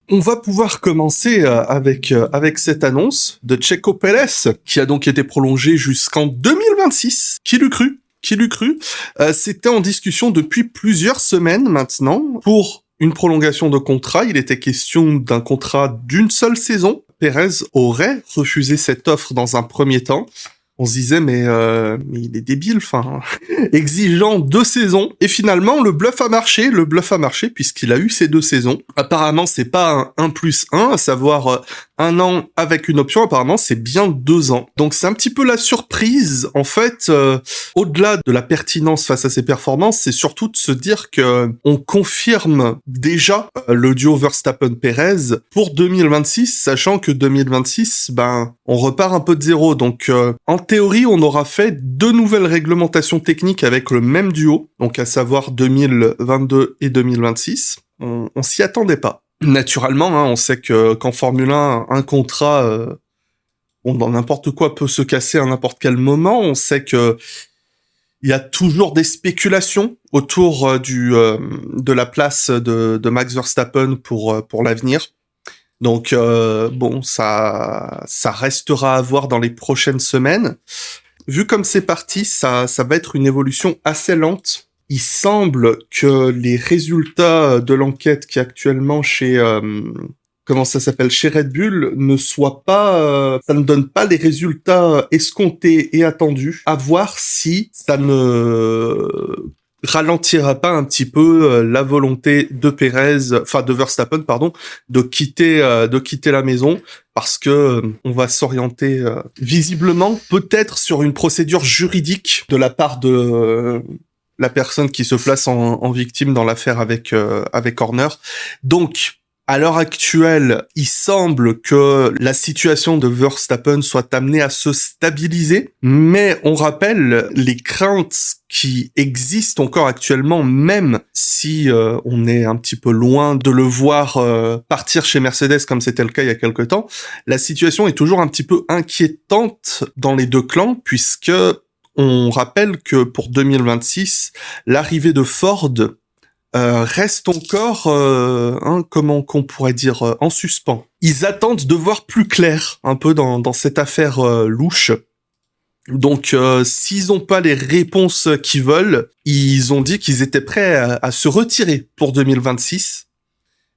On va pouvoir commencer avec cette annonce de Checo Pérez, qui a donc été prolongé jusqu'en 2026. Qui l'eût cru? Qui l'eût cru? C'était en discussion depuis plusieurs semaines maintenant pour une prolongation de contrat. Il était question d'un contrat d'une seule saison. Pérez aurait refusé cette offre dans un premier temps. On se disait mais il est débile, enfin exigeant 2 saisons. Et finalement le bluff a marché puisqu'il a eu ces 2 saisons. Apparemment c'est pas un 1+1, à savoir 1 an avec une option. Apparemment c'est bien 2 ans. Donc c'est un petit peu la surprise en fait. Au-delà de la pertinence face à ses performances, c'est surtout de se dire que on confirme déjà le duo Verstappen-Perez pour 2026, sachant que 2026, on repart un peu de zéro. Donc en théorie, on aura fait 2 nouvelles réglementations techniques avec le même duo, donc à savoir 2022 et 2026. On s'y attendait pas. Naturellement, on sait que qu'en Formule 1, un contrat, dans n'importe quoi peut se casser à n'importe quel moment. On sait que il y a toujours des spéculations autour de la place de Max Verstappen pour l'avenir. Donc ça restera à voir dans les prochaines semaines. Vu comme c'est parti, ça va être une évolution assez lente. Il semble que les résultats de l'enquête qui est actuellement chez chez Red Bull ne soient pas, ça ne donne pas les résultats escomptés et attendus. À voir si ça ne ralentira pas un petit peu la volonté de de Verstappen, de quitter la maison, parce que on va s'orienter visiblement peut-être sur une procédure juridique de la part de la personne qui se place en victime dans l'affaire avec Horner. Donc à l'heure actuelle, il semble que la situation de Verstappen soit amenée à se stabiliser, mais on rappelle les craintes qui existent encore actuellement, même si on est un petit peu loin de le voir partir chez Mercedes comme c'était le cas il y a quelque temps. La situation est toujours un petit peu inquiétante dans les 2 clans, puisque on rappelle que pour 2026, l'arrivée de Ford reste encore, comment qu'on pourrait dire, en suspens. Ils attendent de voir plus clair un peu dans cette affaire louche. Donc, s'ils n'ont pas les réponses qu'ils veulent, ils ont dit qu'ils étaient prêts à se retirer pour 2026.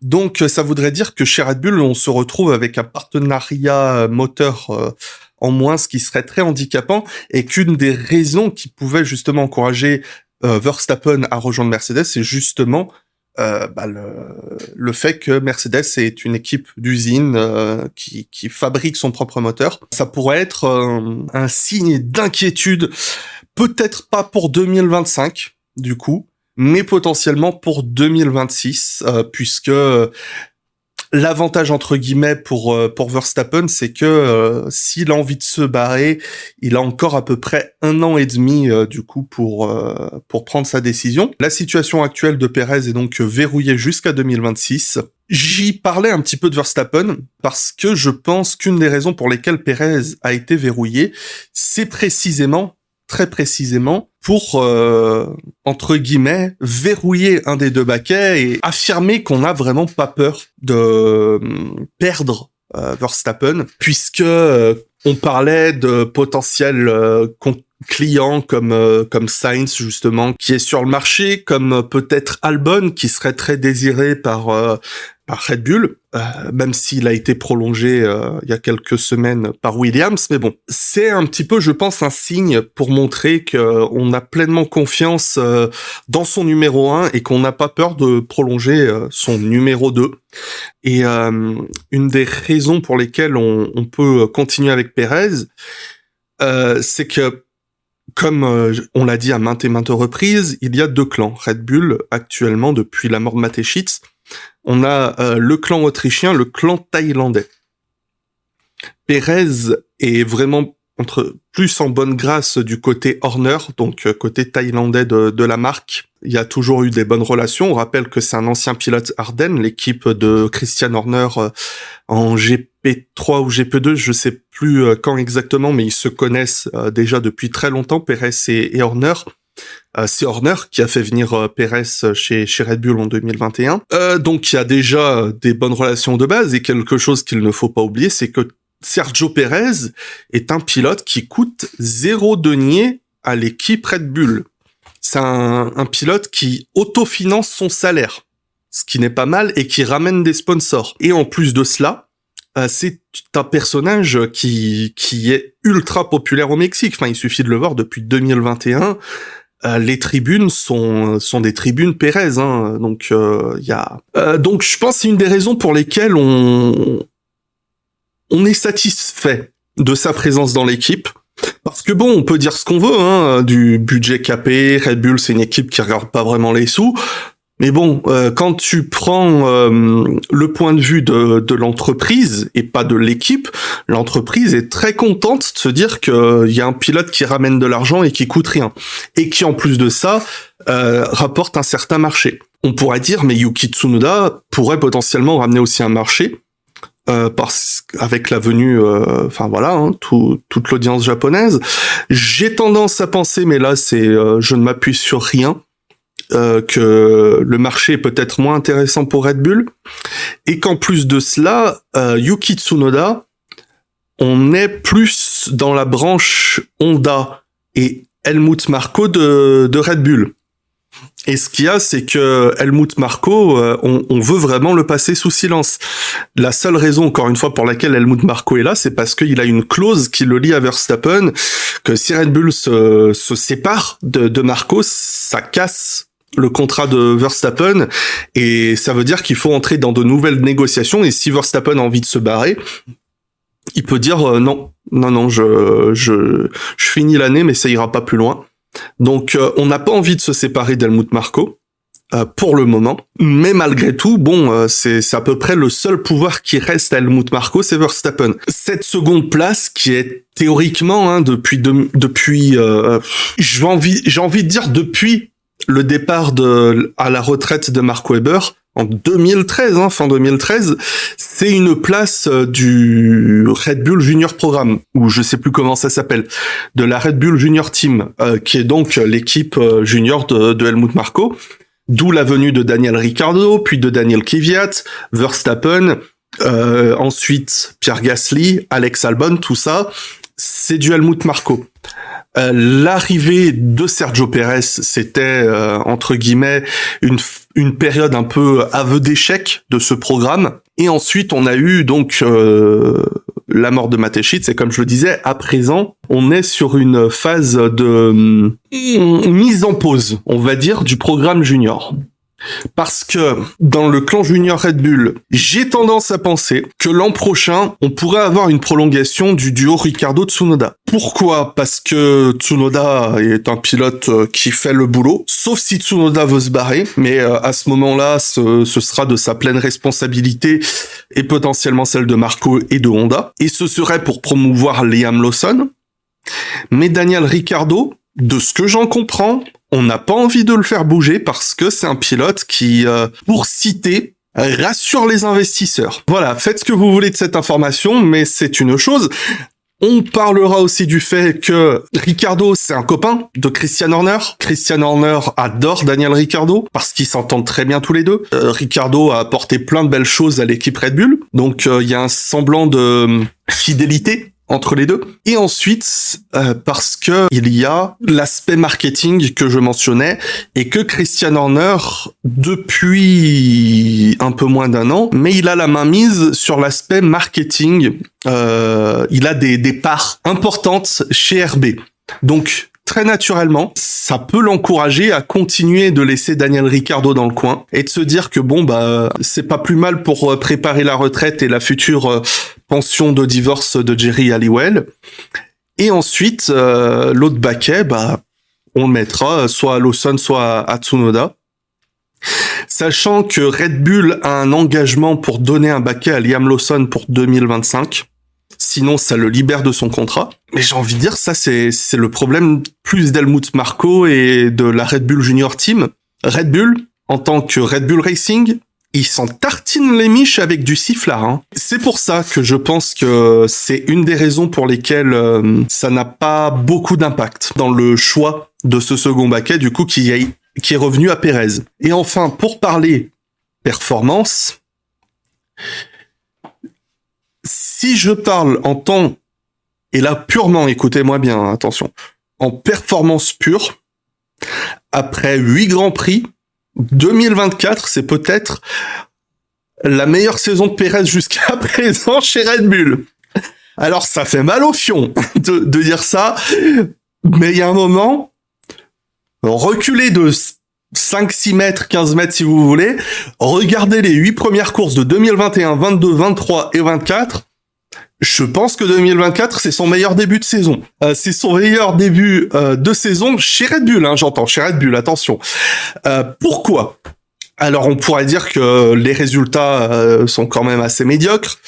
Donc, ça voudrait dire que chez Red Bull, on se retrouve avec un partenariat moteur en moins, ce qui serait très handicapant, et qu'une des raisons qui pouvait justement encourager Verstappen à rejoindre Mercedes, c'est justement le fait que Mercedes est une équipe d'usine qui fabrique son propre moteur. Ça pourrait être un signe d'inquiétude, peut-être pas pour 2025 du coup, mais potentiellement pour 2026, puisque l'avantage entre guillemets pour Verstappen, c'est que s'il a envie de se barrer, il a encore à peu près 1 an et demi du coup pour prendre sa décision. La situation actuelle de Pérez est donc verrouillée jusqu'à 2026. J'y parlais un petit peu de Verstappen parce que je pense qu'une des raisons pour lesquelles Pérez a été verrouillé, c'est très précisément, pour, entre guillemets, verrouiller un des 2 baquets et affirmer qu'on n'a vraiment pas peur de perdre Verstappen, puisque on parlait de potentiels clients comme Sainz, justement, qui est sur le marché, comme peut-être Albon, qui serait très désiré par Red Bull, même s'il a été prolongé il y a quelques semaines par Williams. Mais bon, c'est un petit peu, je pense, un signe pour montrer qu'on a pleinement confiance dans son numéro 1 et qu'on n'a pas peur de prolonger son numéro 2. Et une des raisons pour lesquelles on peut continuer avec Pérez, c'est que, comme on l'a dit à maintes et maintes reprises, il y a 2 clans. Red Bull, actuellement, depuis la mort de Mateschitz, on a le clan autrichien, le clan thaïlandais. Pérez est vraiment plus en bonne grâce du côté Horner, donc côté thaïlandais de la marque. Il y a toujours eu des bonnes relations. On rappelle que c'est un ancien pilote Ardennes, l'équipe de Christian Horner en GP3 ou GP2, je sais plus quand exactement, mais ils se connaissent déjà depuis très longtemps, Pérez et Horner. C'est Horner qui a fait venir Pérez chez Red Bull en 2021. Donc il y a déjà des bonnes relations de base, et quelque chose qu'il ne faut pas oublier, c'est que Sergio Pérez est un pilote qui coûte 0 denier à l'équipe Red Bull. C'est un pilote qui autofinance son salaire, ce qui n'est pas mal, et qui ramène des sponsors. Et en plus de cela, c'est un personnage qui est ultra populaire au Mexique. Enfin, il suffit de le voir depuis 2021. Les tribunes sont des tribunes Pérez, hein. Donc donc je pense que c'est une des raisons pour lesquelles on est satisfait de sa présence dans l'équipe. Parce que bon, on peut dire ce qu'on veut, hein, du budget capé, Red Bull c'est une équipe qui regarde pas vraiment les sous. Mais bon, quand tu prends le point de vue de l'entreprise et pas de l'équipe, l'entreprise est très contente de se dire qu'il y a un pilote qui ramène de l'argent et qui coûte rien. Et qui, en plus de ça, rapporte un certain marché. On pourrait dire, mais Yuki Tsunoda pourrait potentiellement ramener aussi un marché, avec la venue, toute l'audience japonaise. J'ai tendance à penser, mais là, je ne m'appuie sur rien, que le marché est peut-être moins intéressant pour Red Bull, et qu'en plus de cela, Yuki Tsunoda, on est plus dans la branche Honda et Helmut Marko de Red Bull. Et ce qu'il y a, c'est que Helmut Marko, on veut vraiment le passer sous silence. La seule raison, encore une fois, pour laquelle Helmut Marko est là, c'est parce qu'il a une clause qui le lie à Verstappen, que si Red Bull se sépare de Marko, ça casse le contrat de Verstappen, et ça veut dire qu'il faut entrer dans de nouvelles négociations, et si Verstappen a envie de se barrer, il peut dire non, je finis l'année, mais ça ira pas plus loin. Donc on n'a pas envie de se séparer d'Helmut Marko pour le moment, mais malgré tout, bon, c'est à peu près le seul pouvoir qui reste à Helmut Marko, c'est Verstappen. Cette seconde place qui est théoriquement, hein, depuis j'ai envie de dire depuis le départ à la retraite de Mark Webber en 2013, hein, fin 2013, c'est une place du Red Bull Junior Programme, ou je sais plus comment ça s'appelle, de la Red Bull Junior Team, qui est donc l'équipe junior de Helmut Marko, d'où la venue de Daniel Ricciardo, puis de Daniel Kvyat, Verstappen, ensuite Pierre Gasly, Alex Albon, tout ça, c'est du Helmut Marko. L'arrivée de Sergio Pérez, c'était entre guillemets une période un peu aveu d'échec de ce programme. Et ensuite, on a eu donc la mort de Mateschitz. Et comme je le disais, à présent, on est sur une phase de mise en pause, on va dire, du programme junior. Parce que dans le clan junior Red Bull, j'ai tendance à penser que l'an prochain, on pourrait avoir une prolongation du duo Ricciardo-Tsunoda. Pourquoi ? Parce que Tsunoda est un pilote qui fait le boulot, sauf si Tsunoda veut se barrer, mais à ce moment-là, ce sera de sa pleine responsabilité et potentiellement celle de Marko et de Honda. Et ce serait pour promouvoir Liam Lawson. Mais Daniel Ricciardo, de ce que j'en comprends, on n'a pas envie de le faire bouger parce que c'est un pilote qui, pour citer, rassure les investisseurs. Voilà, faites ce que vous voulez de cette information, mais c'est une chose. On parlera aussi du fait que Ricciardo, c'est un copain de Christian Horner. Christian Horner adore Daniel Ricciardo parce qu'ils s'entendent très bien tous les deux. Ricciardo a apporté plein de belles choses à l'équipe Red Bull, donc il y a un semblant de fidélité entre les deux. Et ensuite, parce que il y a l'aspect marketing que je mentionnais et que Christian Horner, depuis un peu moins d'un an, mais il a la main mise sur l'aspect marketing. Il a des parts importantes chez RB. Donc, très naturellement, ça peut l'encourager à continuer de laisser Daniel Ricciardo dans le coin et de se dire que bon, c'est pas plus mal pour préparer la retraite et la future pension de divorce de Jerry Halliwell. Et ensuite, l'autre baquet, on le mettra soit à Lawson, soit à Tsunoda. Sachant que Red Bull a un engagement pour donner un baquet à Liam Lawson pour 2025. Sinon, ça le libère de son contrat. Mais j'ai envie de dire, ça, c'est le problème plus d'Helmut Marko et de la Red Bull Junior Team. Red Bull, en tant que Red Bull Racing, il s'en tartine les miches avec du sifflard. Hein. C'est pour ça que je pense que c'est une des raisons pour lesquelles ça n'a pas beaucoup d'impact dans le choix de ce second baquet, du coup, qui est revenu à Pérez. Et enfin, pour parler performance, si je parle en temps, et là purement, écoutez-moi bien, hein, attention, en performance pure, après 8 Grands Prix, 2024, c'est peut-être la meilleure saison de Pérez jusqu'à présent chez Red Bull. Alors, ça fait mal au fion de dire ça, mais il y a un moment, reculez de 5, 6 mètres, 15 mètres si vous voulez, regardez les 8 premières courses de 2021, 22, 23 et 24, je pense que 2024, c'est son meilleur début de saison. C'est son meilleur début de saison chez Red Bull, hein, j'entends, chez Red Bull, attention. Pourquoi ? Alors, on pourrait dire que les résultats sont quand même assez médiocres,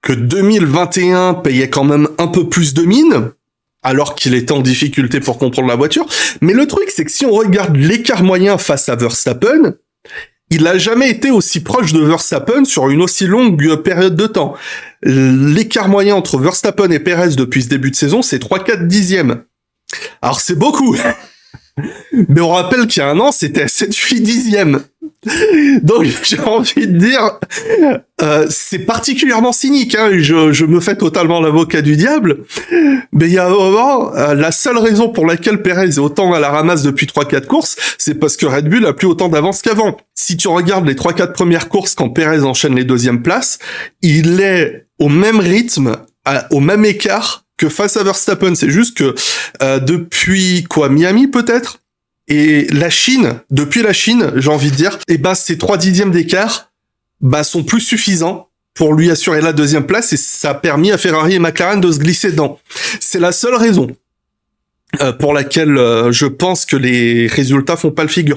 que 2021 payait quand même un peu plus de mine, alors qu'il était en difficulté pour comprendre la voiture. Mais le truc, c'est que si on regarde l'écart moyen face à Verstappen, il n'a jamais été aussi proche de Verstappen sur une aussi longue période de temps. L'écart moyen entre Verstappen et Perez depuis ce début de saison, c'est 3-4 dixièmes. Alors c'est beaucoup, mais on rappelle qu'il y a un an, c'était 7-8 dixièmes. Donc j'ai envie de dire, c'est particulièrement cynique, hein, je me fais totalement l'avocat du diable, mais il y a un moment, la seule raison pour laquelle Perez est autant à la ramasse depuis 3-4 courses, c'est parce que Red Bull a plus autant d'avance qu'avant. Si tu regardes les 3-4 premières courses quand Perez enchaîne les deuxièmes places, il est au même rythme, au même écart que face à Verstappen. C'est juste que depuis Miami peut-être, et la Chine, depuis la Chine, j'ai envie de dire, ces 3 dixièmes d'écart, sont plus suffisants pour lui assurer la deuxième place, et ça a permis à Ferrari et McLaren de se glisser dedans. C'est la seule raison pour laquelle je pense que les résultats font pas le figure.